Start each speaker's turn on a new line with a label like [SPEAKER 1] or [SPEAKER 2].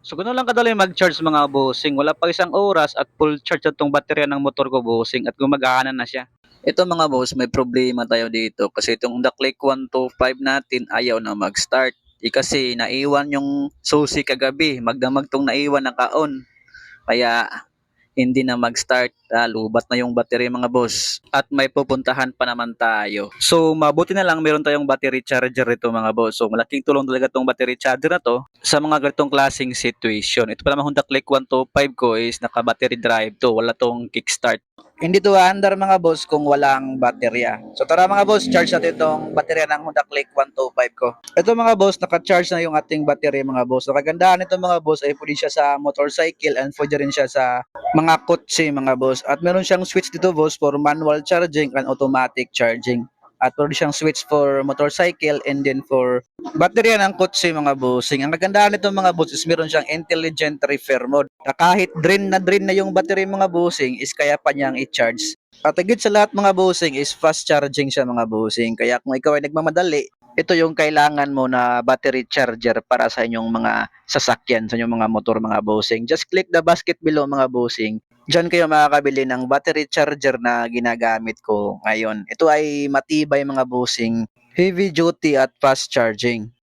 [SPEAKER 1] So gano'n lang kadali mag-charge mga bossing, wala pa isang oras at full charge na 'tong baterya ng motor ko bossing at gumagana na siya. Ito mga boss, may problema tayo dito kasi itong the Click 125 natin ayaw na mag-start. Kasi naiwan yung susi kagabi, magdamag tong naiwan naka-on. Kaya hindi na mag-start, lubat na yung battery mga boss. At may pupuntahan pa naman tayo. So mabuti na lang meron tayong battery charger ito mga boss. So malaking tulong talaga itong battery charger na to sa mga ganitong klaseng situation. Ito pa naman Honda Click 125 ko is naka-battery drive to, wala tong kickstart. Hindi to under mga boss kung walang baterya. So tara mga boss, charge natin itong baterya ng Honda Click 125 ko. Ito mga boss, naka-charge na yung ating battery mga boss. So kagandahan nito mga boss ay pwede siya sa motorcycle and pwede rin siya sa mga kotse mga boss. At meron siyang switch dito boss for manual charging and automatic charging. At meron siyang switch for motorcycle and then for baterya ng kotse mga bossing. Ang kagandahan nito mga boss is meron siyang intelligent repair mode. Na kahit drain na yung battery mga bossing is kaya pa niyang i-charge. At higit sa lahat mga bossing is fast charging siya mga bossing. Kaya kung ikaw ay nagmamadali, ito yung kailangan mo na battery charger para sa inyong mga sasakyan, sa inyong mga motor mga bossing. Just click the basket below mga bossing. Diyan kayo makakabili ng battery charger na ginagamit ko ngayon. Ito ay matibay mga bossing, heavy duty at fast charging.